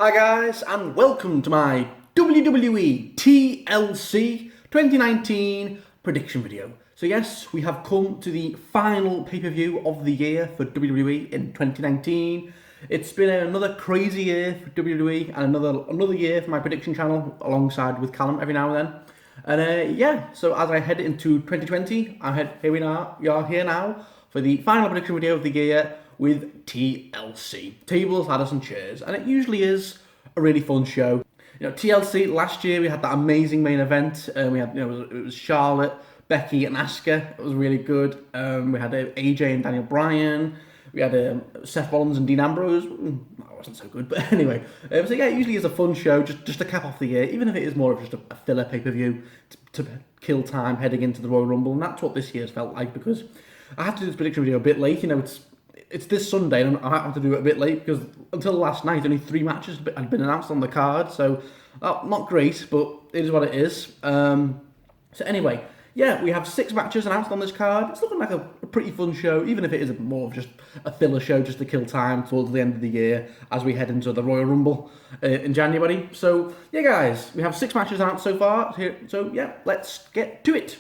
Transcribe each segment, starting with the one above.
Hi guys, and welcome to my WWE TLC 2019 prediction video. So yes, we have come to the final pay-per-view of the year for WWE in 2019. It's been another crazy year for WWE and another year for my prediction channel alongside with Callum every now and then. And yeah, so as I head into 2020, we are here now for the final prediction video of the year with TLC, tables, ladders and chairs, and it usually is a really fun show. You know, TLC last year we had that amazing main event, and we had it was Charlotte, Becky and Asuka. It was really good. We had AJ and Daniel Bryan. We had Seth Rollins and Dean Ambrose. That wasn't so good, but anyway. So yeah, it usually is a fun show just to cap off the year, even if it is more of just a filler pay-per-view to kill time heading into the Royal Rumble, and that's what this year's felt like because I have to do this prediction video a bit late. You know, it's this Sunday, and I have to do it a bit late because until last night, only 3 matches had been announced on the card. So, not great, but it is what it is. So anyway, yeah, we have 6 matches announced on this card. It's looking like a pretty fun show, even if it is more of just a filler show just to kill time towards the end of the year as we head into the Royal Rumble in January. So, yeah, guys, we have 6 matches announced so far. So, yeah, let's get to it.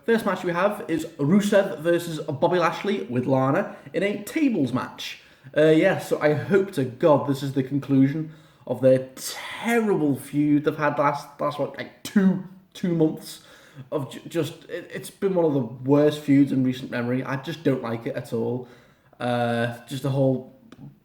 First match we have is Rousseff versus Bobby Lashley with Lana in a tables match. Yeah, so I hope to God this is the conclusion of their terrible feud they've had last what, like two months of just. It's been one of the worst feuds in recent memory. I just don't like it at all. Just the whole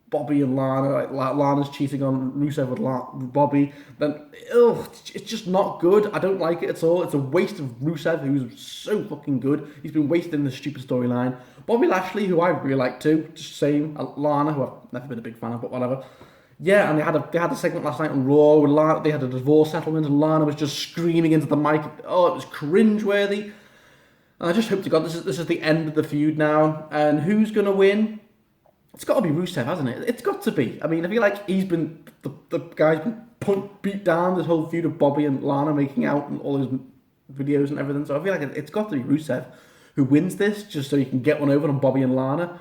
Bobby and Lana, like Lana's cheating on Rusev with Bobby, then it's just not good. I don't like it at all. It's a waste of Rusev, who's so fucking good. He's been wasted in this stupid storyline. Bobby Lashley, who I really like too, just same. Lana, who I've never been a big fan of, but whatever. Yeah, and they had a segment last night on Raw where they had a divorce settlement and Lana was just screaming into the mic. Oh, it was cringeworthy. And I just hope to God this is the end of the feud now. And who's gonna win? It's got to be Rusev, hasn't it? It's got to be. I mean, I feel like he's been the guy's been beat down this whole feud of Bobby and Lana making out and all his videos and everything. So I feel like it's got to be Rusev who wins this, just so he can get one over on Bobby and Lana.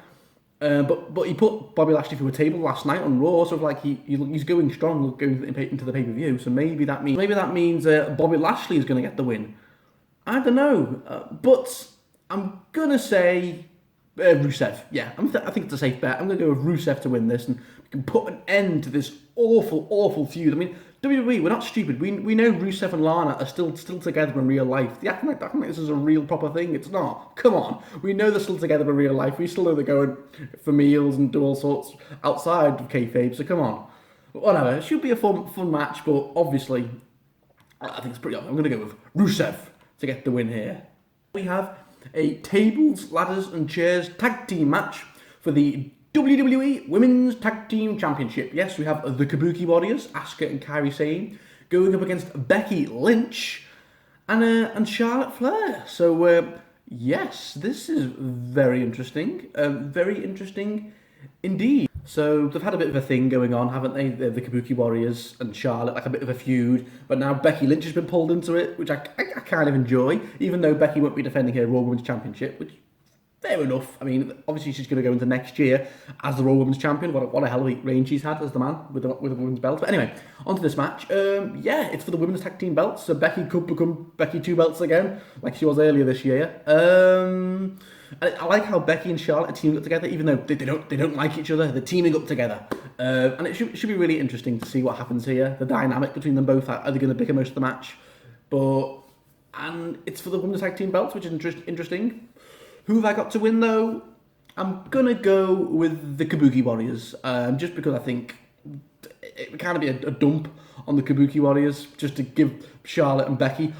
But he put Bobby Lashley through a table last night on Raw, so like he's going strong going into the pay-per-view. So maybe that means Bobby Lashley is going to get the win. I don't know, but I'm gonna say. Rusev, yeah. I think it's a safe bet. I'm going to go with Rusev to win this, and we can put an end to this awful feud. I mean, WWE, we're not stupid. We know Rusev and Lana are still together in real life. They act like this is a real proper thing. It's not. Come on. We know they're still together in real life. We still know they're going for meals and do all sorts outside of kayfabe. So come on. But whatever. It should be a fun match, but obviously, I think it's pretty obvious. I'm going to go with Rusev to get the win here. We have a tables, ladders and chairs tag team match for the WWE Women's Tag Team Championship. Yes, we have the Kabuki Warriors, Asuka and Kairi Sane, going up against Becky Lynch and Charlotte Flair. So, yes, this is very interesting. Very interesting indeed. So they've had a bit of a thing going on, haven't they? The Kabuki Warriors and Charlotte, like a bit of a feud. But now Becky Lynch has been pulled into it, which I kind of enjoy, even though Becky won't be defending her Raw Women's Championship, which, fair enough. I mean, obviously she's going to go into next year as the Raw Women's Champion. What a hell of a reign she's had as the man with the women's belt. But anyway, onto this match. Yeah, it's for the Women's Tag Team belts, so Becky could become Becky 2 belts again, like she was earlier this year. I like how Becky and Charlotte are teaming up together, even though they don't like each other. They're teaming up together, and it should be really interesting to see what happens here. The dynamic between them both. Are they going to bicker most of the match? And it's for the Women's Tag Team belts, which is interesting. Who have I got to win though? I'm gonna go with the Kabuki Warriors, just because I think it would kind of be a dump on the Kabuki Warriors just to give Charlotte and Becky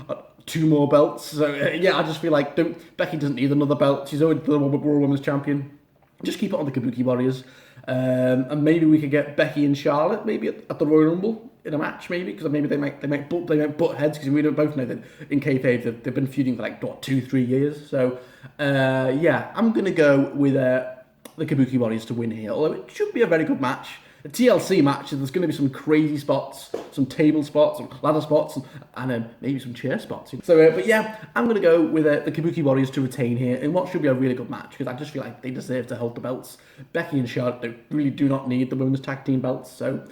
2 more belts. So yeah, I just feel like Becky doesn't need another belt. She's already the Raw Women's Champion. Just keep it on the Kabuki Warriors, and maybe we could get Becky and Charlotte maybe at the Royal Rumble in a match, maybe, because maybe they might butt heads, because we don't both know that in kayfabe they've been feuding for like 2-3 years. So yeah, I'm gonna go with the Kabuki Warriors to win here. Although it should be a very good match. A TLC match, there's going to be some crazy spots, some table spots, some ladder spots, and maybe some chair spots. So, but yeah, I'm going to go with the Kabuki Warriors to retain here in what should be a really good match, because I just feel like they deserve to hold the belts. Becky and Charlotte really do not need the women's tag team belts, so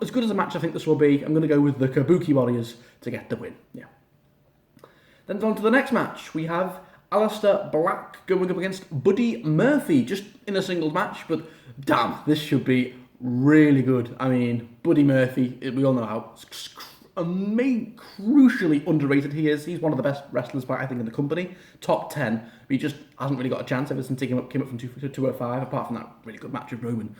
as good as a match I think this will be, I'm going to go with the Kabuki Warriors to get the win. Yeah. Then on to the next match. We have Alistair Black going up against Buddy Murphy, just in a singles match, but damn, this should be really good. I mean, Buddy Murphy, we all know how crucially underrated he is. He's one of the best wrestlers, I think, in the company. Top 10, but he just hasn't really got a chance ever since he came up from 205, apart from that really good match with Roman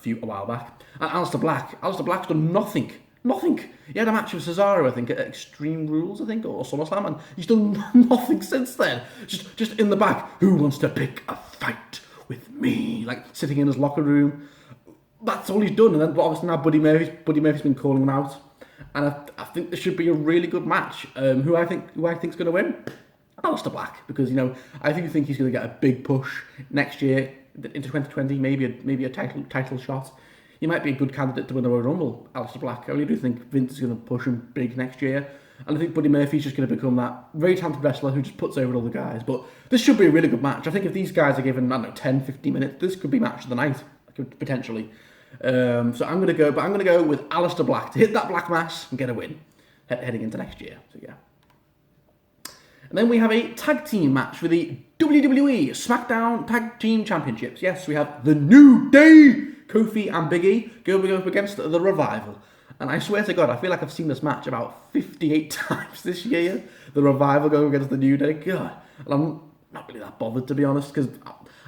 a while back. And Alistair Black's done nothing. He had a match with Cesaro, I think, at Extreme Rules, I think, or SummerSlam, and he's done nothing since then. Just in the back, who wants to pick a fight with me? Like, sitting in his locker room. That's all he's done. And then, obviously, now Buddy Murphy's been calling him out. And I think this should be a really good match. Who I think's going to win? Alistair Black, because, I think he's going to get a big push next year into 2020, maybe a title shot. He might be a good candidate to win the Royal Rumble, Alistair Black. I really do think Vince is going to push him big next year. And I think Buddy Murphy's just going to become that very talented wrestler who just puts over all the guys. But this should be a really good match. I think if these guys are given, 10, 15 minutes, this could be match of the night, potentially. So I'm going to go with Alistair Black to hit that black mass and get a win heading into next year. So yeah. And then we have a tag team match for the WWE SmackDown Tag Team Championships. Yes, we have the New Day, Kofi and Big E, going up against the Revival. And I swear to God, I feel like I've seen this match about 58 times this year. The Revival going against the New Day. God, and I'm not really that bothered, to be honest, because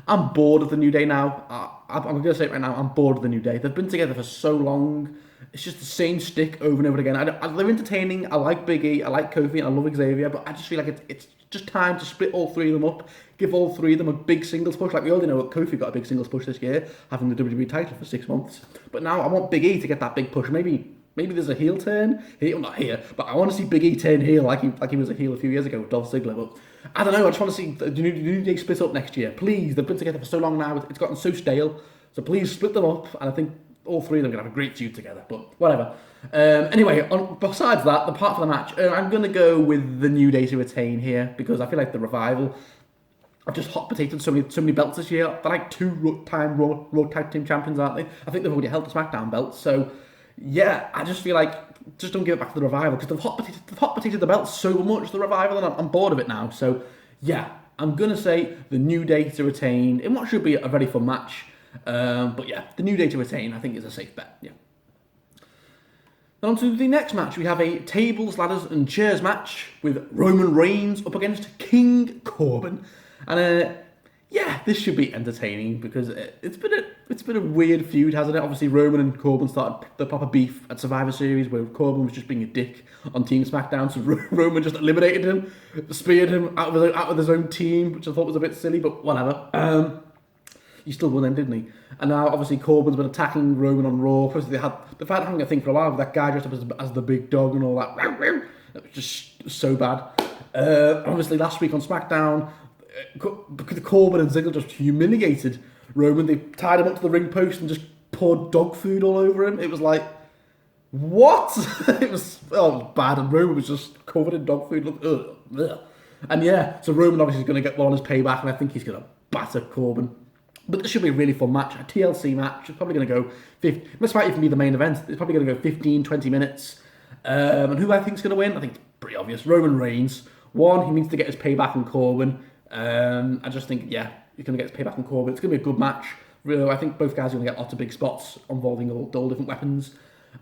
I'm bored of the New Day now. I'm going to say it right now, I'm bored of the New Day. They've been together for so long. It's just the same stick over and over again. They're entertaining. I like Big E, I like Kofi, and I love Xavier, but I just feel like it's just time to split all three of them up, give all three of them a big singles push. Like we already know, Kofi got a big singles push this year, having the WWE title for 6 months. But now I want Big E to get that big push. Maybe there's a heel turn. Not here, but I want to see Big E turn heel like he was a heel a few years ago with Dolph Ziggler. But I don't know. I just want to see the New Day split up next year. Please, they've been together for so long now. It's gotten so stale. So please split them up, and I think all three of them are going to have a great feud together. But whatever. Anyway, besides that, the part for the match, I'm going to go with the New Day to retain here because I feel like the Revival have just hot potatoed so many belts this year. They're like two-time Raw Tag Team Champions, aren't they? I think they've already held the SmackDown belts. So yeah, I just feel like just don't give it back to the Revival because they've hot potatoed the belts so much, the Revival, and I'm bored of it now. So yeah, I'm going to say the New Day to retain in what should be a very fun match. But yeah, the New Day to retain I think is a safe bet. Yeah. Then on to the next match, we have a tables, ladders and chairs match with Roman Reigns up against King Corbin. And yeah, this should be entertaining because it's been a weird feud, hasn't it? Obviously, Roman and Corbin started the proper beef at Survivor Series where Corbin was just being a dick on Team SmackDown, so Roman just eliminated him, speared him out of his own team, which I thought was a bit silly, but whatever. He still won then, didn't he? And now, obviously, Corbin's been attacking Roman on Raw. Plus, they've had having a thing for a while with that guy dressed up as the big dog and all that. It was just so bad. Obviously, last week on SmackDown, Corbin and Ziggler just humiliated Roman. They tied him up to the ring post and just poured dog food all over him. It was like, what? It was bad. And Roman was just covered in dog food. Ugh. And yeah, so Roman obviously is going to get one on his payback, and I think he's going to batter Corbin. But this should be a really fun match. A TLC match. It's probably going to go 50. This might even be the main event. It's probably going to go 15, 20 minutes. And who I think is going to win? I think it's pretty obvious. Roman Reigns. One, he needs to get his payback on Corbin. I just think, yeah, he's going to get his payback on Corbin. It's going to be a good match. Really, I think both guys are going to get lots of big spots involving all different weapons.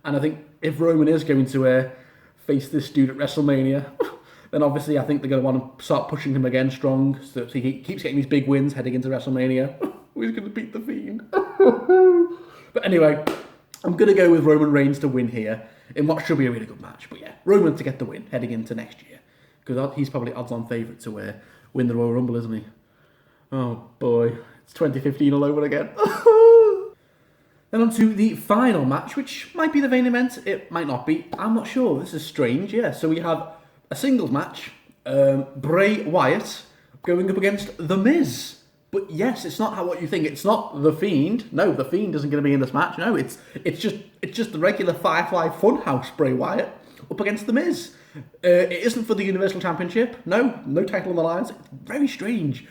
And I think if Roman is going to face this dude at WrestleMania, then obviously I think they're going to want to start pushing him again strong. So he keeps getting these big wins heading into WrestleMania. Who's going to beat the Fiend? But anyway, I'm going to go with Roman Reigns to win here in what should be a really good match. But yeah, Roman to get the win heading into next year. Because he's probably odds-on favourite to win the Royal Rumble, isn't he? Oh boy, it's 2015 all over again. Then on to the final match, which might be the main event. It might not be. I'm not sure. This is strange, yeah. So we have a singles match. Bray Wyatt going up against The Miz. But yes, it's not what you think. It's not The Fiend. No, The Fiend isn't going to be in this match. No, it's just the regular Firefly Funhouse Bray Wyatt up against The Miz. It isn't for the Universal Championship. No title on the lines. It's very strange.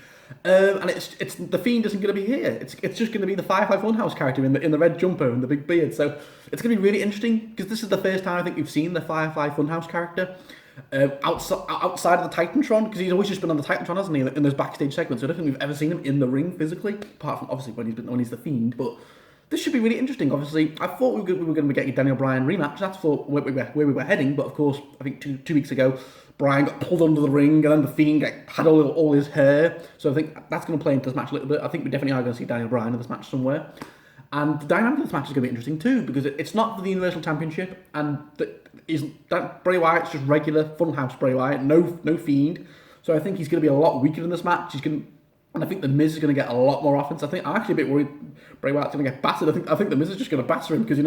And it's the Fiend isn't going to be here. It's just going to be the Firefly Funhouse character in the red jumper and the big beard. So it's going to be really interesting because this is the first time I think we've seen the Firefly Funhouse character outside of the Titantron, because he's always just been on the Titantron, hasn't he? In those backstage segments. So I don't think we've ever seen him in the ring physically, apart from obviously when he's the Fiend. But this should be really interesting. Obviously, I thought we were going to be getting a Daniel Bryan rematch. That's where we were heading. But of course, I think two weeks ago, Bryan got pulled under the ring, and then the Fiend had all his hair. So I think that's going to play into this match a little bit. I think we definitely are going to see Daniel Bryan in this match somewhere. And the dynamic of this match is going to be interesting too, because it's not for the Universal Championship, and Bray Wyatt's just regular Funhouse Bray Wyatt, no Fiend. So I think he's going to be a lot weaker in this match. And I think the Miz is going to get a lot more offense. I'm actually a bit worried Bray Wyatt's going to get battered. I think the Miz is just going to batter him, because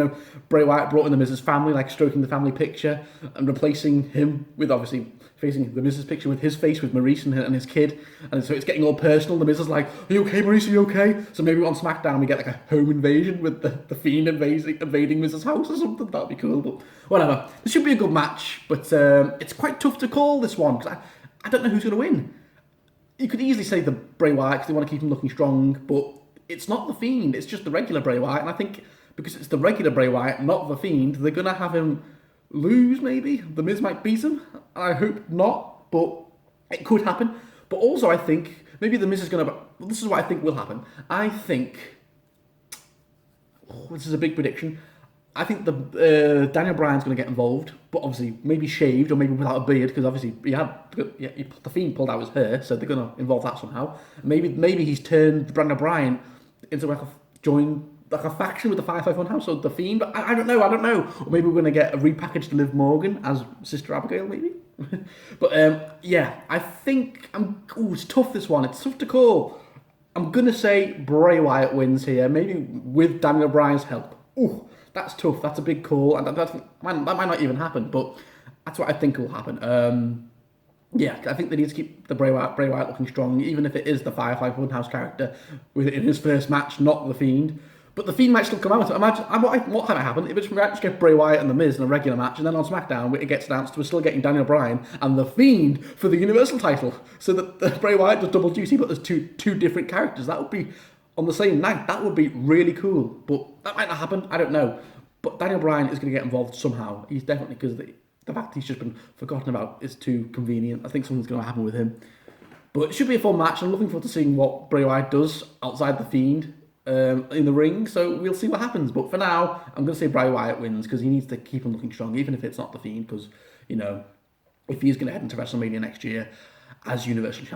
Bray Wyatt brought in the Miz's family, like stroking the family picture and replacing him with obviously facing the Miz's picture with his face with Maurice and his kid, and so it's getting all personal. The Miz is like, "Are you okay, Maurice? Are you okay?" So maybe on SmackDown we get like a home invasion with the Fiend invading Miz's house or something. That'd be cool. But whatever. This should be a good match, but it's quite tough to call this one because I don't know who's going to win. You could easily say the Bray Wyatt because they want to keep him looking strong, but it's not the Fiend. It's just the regular Bray Wyatt, and I think because it's the regular Bray Wyatt, not the Fiend, they're going to have him lose. Maybe the Miz might beat him. I hope not, but it could happen. But also, I think maybe the Miz is going to. Well, this is what I think will happen. I think this is a big prediction. I think the Daniel Bryan's going to get involved, but obviously maybe shaved or maybe without a beard, because obviously the Fiend pulled out his hair, so they're going to involve that somehow. Maybe he's turned Daniel Bryan into like a faction with the Firefly Funhouse or the Fiend. But I don't know. Or maybe we're going to get a repackaged Liv Morgan as Sister Abigail, maybe. But yeah, I think it's tough, this one. It's tough to call. I'm going to say Bray Wyatt wins here, maybe with Daniel Bryan's help. Ooh, that's tough. That's a big call, and that might not even happen, but that's what I think will happen. Yeah, I think they need to keep the Bray Wyatt looking strong, even if it is the Firefly Funhouse character in his first match, not the Fiend. But the Fiend might still come out. Imagine what might happen if it's just get Bray Wyatt and the Miz in a regular match, and then on SmackDown it gets announced we're still getting Daniel Bryan and the Fiend for the Universal title, so that the Bray Wyatt does double duty, but there's two different characters. That would be on the same night. That would be really cool, but that might not happen. I don't know. But Daniel Bryan is going to get involved somehow. He's definitely, because the fact he's just been forgotten about is too convenient. I think something's going to happen with him. But it should be a fun match. I'm looking forward to seeing what Bray Wyatt does outside the Fiend in the ring. So we'll see what happens. But for now, I'm going to say Bray Wyatt wins, because he needs to keep on looking strong, even if it's not the Fiend. Because, if he's going to head into WrestleMania next year as Universal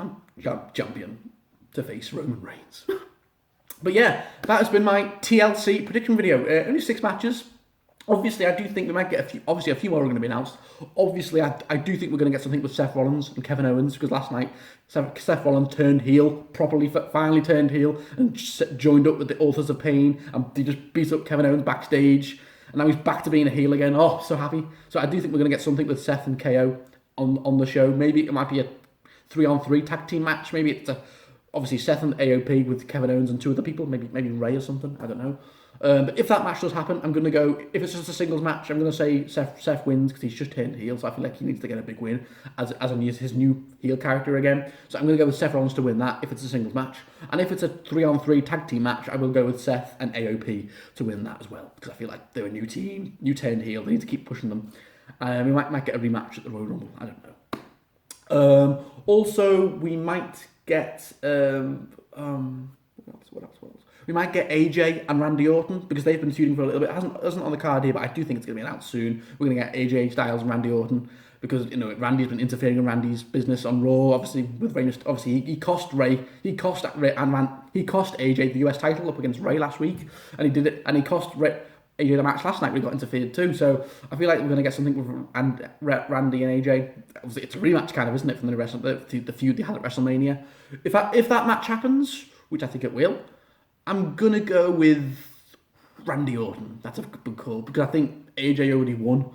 Champion to face Roman Reigns. But yeah, that has been my TLC prediction video. Only 6 matches. Obviously, I do think we might get a few more are going to be announced. Obviously, I do think we're going to get something with Seth Rollins and Kevin Owens, because last night Seth Rollins turned heel, finally turned heel, and joined up with the Authors of Pain, and they just beat up Kevin Owens backstage, and now he's back to being a heel again. Oh, so happy. So I do think we're going to get something with Seth and KO on the show. Maybe it might be a 3-on-3 tag team match. Maybe it's obviously Seth and AOP with Kevin Owens and 2 other people. Maybe Ray or something. I don't know. But if that match does happen, I'm going to go, if it's just a singles match, I'm going to say Seth wins, because he's just turned heel, so I feel like he needs to get a big win as his new heel character again. So I'm going to go with Seth Rollins to win that if it's a singles match. And if it's a 3-on-3 tag team match, I will go with Seth and AOP to win that as well, because I feel like they're a new team, new turned heel, they need to keep pushing them. We might get a rematch at the Royal Rumble, I don't know. Also, we might get... What else? We might get AJ and Randy Orton, because they've been feuding for a little bit. It isn't on the card here, but I do think it's going to be announced soon. We're going to get AJ Styles and Randy Orton, because Randy's been interfering in Randy's business on Raw. Obviously, with Ray, he cost AJ the US title up against Ray last week, and he did it, and he cost AJ the match last night. We got interfered too. So I feel like we're going to get something with Randy and AJ. Obviously, it's a rematch kind of, isn't it, from the feud they had at WrestleMania? If that match happens, which I think it will, I'm going to go with Randy Orton. That's a good call, because I think AJ already won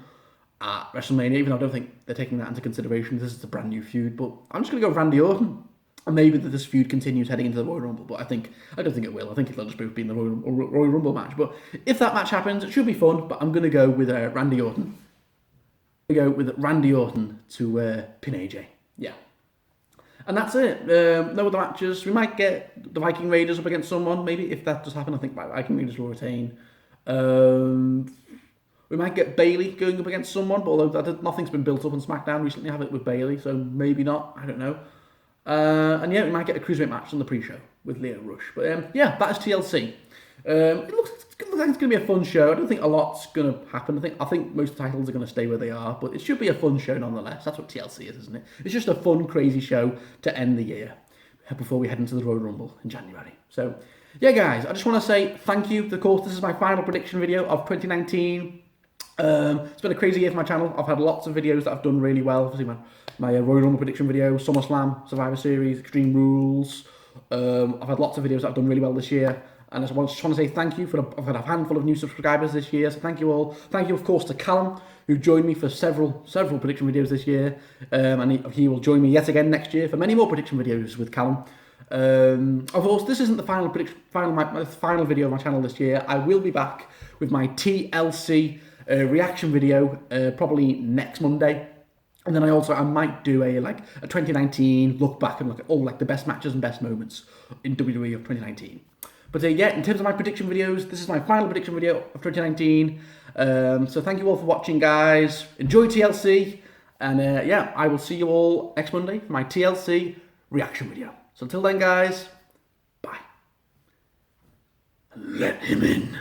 at WrestleMania, even though I don't think they're taking that into consideration. This is a brand new feud, but I'm just going to go with Randy Orton. And maybe that this feud continues heading into the Royal Rumble, but I don't think it will. I think it'll just both be in the Royal Rumble match. But if that match happens, it should be fun, but I'm going to go with Randy Orton. I'm going to go with Randy Orton to pin AJ. Yeah. And that's it. No other matches. We might get the Viking Raiders up against someone, maybe, if that does happen. I think Viking Raiders will retain. We might get Bayley going up against someone, but although nothing's been built up on SmackDown recently, have it with Bayley, so maybe not. I don't know. And yeah, we might get a cruiserweight match on the pre-show with Leo Rush. But yeah, that is TLC. It looks like it's going to be a fun show. I don't think a lot's going to happen. I think most titles are going to stay where they are, but it should be a fun show nonetheless. That's what TLC is, isn't it? It's just a fun, crazy show to end the year before we head into the Royal Rumble in January. So, yeah, guys, I just want to say thank you. Of course, this is my final prediction video of 2019. It's been a crazy year for my channel. I've had lots of videos that I've done really well. Obviously, my Royal Rumble prediction video, SummerSlam, Survivor Series, Extreme Rules. I've had lots of videos that I've done really well this year. And I just want to say thank you. I've had a handful of new subscribers this year, so thank you all. Thank you, of course, to Callum, who joined me for several prediction videos this year. And he will join me yet again next year for many more prediction videos with Callum. Of course, this isn't the my final video of my channel this year. I will be back with my TLC reaction video probably next Monday. And then I might do a 2019 look back and look at all the best matches and best moments in WWE of 2019. But yeah, in terms of my prediction videos, this is my final prediction video of 2019. So thank you all for watching, guys. Enjoy TLC. And yeah, I will see you all next Monday for my TLC reaction video. So until then, guys, bye. Let him in.